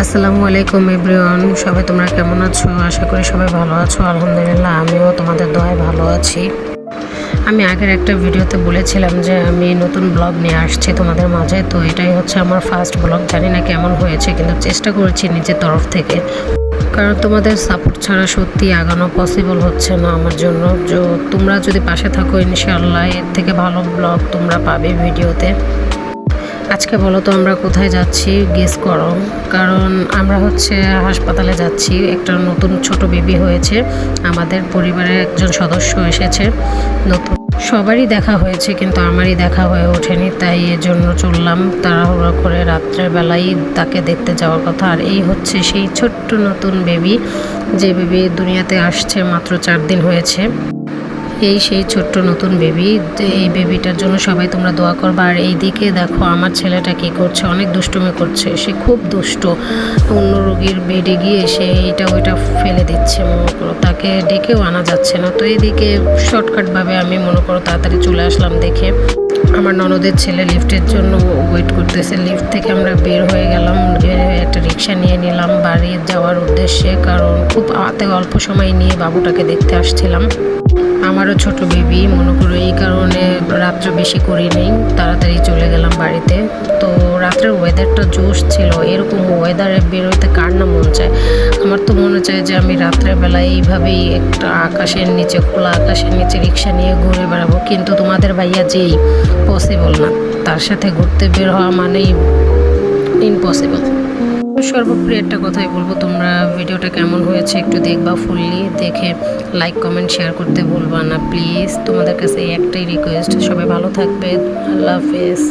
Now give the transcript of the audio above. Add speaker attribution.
Speaker 1: আসসালামু আলাইকুম এভরিওয়ান, সবাই তোমরা কেমন আছো? আশা করি সবাই ভালো আছো। আলহামদুলিল্লাহ, আমিও তোমাদের দোয়ায় ভালো আছি। আমি আগের একটা ভিডিওতে বলেছিলাম যে আমি নতুন ব্লগ নিয়ে আসছি তোমাদের মাঝে। তো এটাই হচ্ছে আমার ফার্স্ট ব্লগ। জানি না কেমন হয়েছে, কিন্তু চেষ্টা করেছি নিজের তরফ থেকে, কারণ তোমাদের সাপোর্ট ছাড়া সত্যি আগানো পসিবল হচ্ছে না আমার জন্য। তোমরা যদি পাশে থাকো, ইনশাআল্লাহ এর থেকে ভালো ব্লগ তোমরা পাবে ভিডিওতে। আজকে বলো তো আমরা কোথায় যাচ্ছি? গেস করো। কারণ আমরা হচ্ছে হাসপাতালে যাচ্ছি। একটা নতুন ছোট বেবি হয়েছে, আমাদের পরিবারের একজন সদস্য এসেছে নতুন। সবারই দেখা হয়েছে, কিন্তু আমারই দেখা হয়ে ওঠেনি, তাই এর জন্য চললাম তাড়াহুড়ো করে। রাত্রের বেলায় তাকে দেখতে যাওয়ার কথা। আর এই হচ্ছে সেই ছোট্ট নতুন বেবি, যে বেবি দুনিয়াতে আসছে মাত্র 4 দিন হয়েছে। সেই ছোট্ট নতুন বেবি। এই বেবিটার জন্য সবাই তোমরা দোয়া করবা। আর এই দিকে দেখো আমার ছেলেটা কি করছে, অনেক দুষ্টুমি করছে। সে খুব দুষ্ট। অন্য রোগীর বেডে গিয়ে সে এইটা ওইটা ফেলে দিচ্ছে, মনে করো তাকে ডেকেও আনা যাচ্ছে না। তো এইদিকে শর্টকাটভাবে আমি মনে করো তাড়াতাড়ি চলে আসলাম। দেখে আমার ননদের ছেলে লিফটের জন্য ওয়েট করতেছে। লিফট থেকে আমরা বের হয়ে গেলাম, বের হয়ে একটা রিক্সা নিয়ে নিলাম বাড়ি যাওয়ার উদ্দেশ্যে। কারণ খুব অল্প সময় নিয়ে বাবুটাকে দেখতে আসছিলাম। আমারও ছোট বেবি, মনে করো এই কারণে রাত্রে বেশি করি নেই, তাড়াতাড়ি চলে গেলাম বাড়িতে। তো রাত্রের ওয়েদারটা জোশ ছিল। এরকম ওয়েদারে বেরোতে কার না মন চায়? আমার তো মনে চায় যে আমি রাত্রের বেলায় এইভাবেই একটা আকাশের নিচে, খোলা আকাশের নিচে রিক্সা নিয়ে ঘুরে বেড়াবো। কিন্তু তোমাদের ভাইয়া যেই পসিবল না, তার সাথে ঘুরতে বের হওয়া মানেই ইম্পসিবল। সর্বোপরি একটা কথাই বলবো, তোমরা ভিডিওটা কেমন হয়েছে একটু দেখবা, ফুললি দেখে লাইক কমেন্ট শেয়ার করতে ভুলবা না প্লিজ। তোমাদের কাছে একটাই রিকোয়েস্ট, সবাই ভালো থাকবে। আল্লাহ হাফেজ।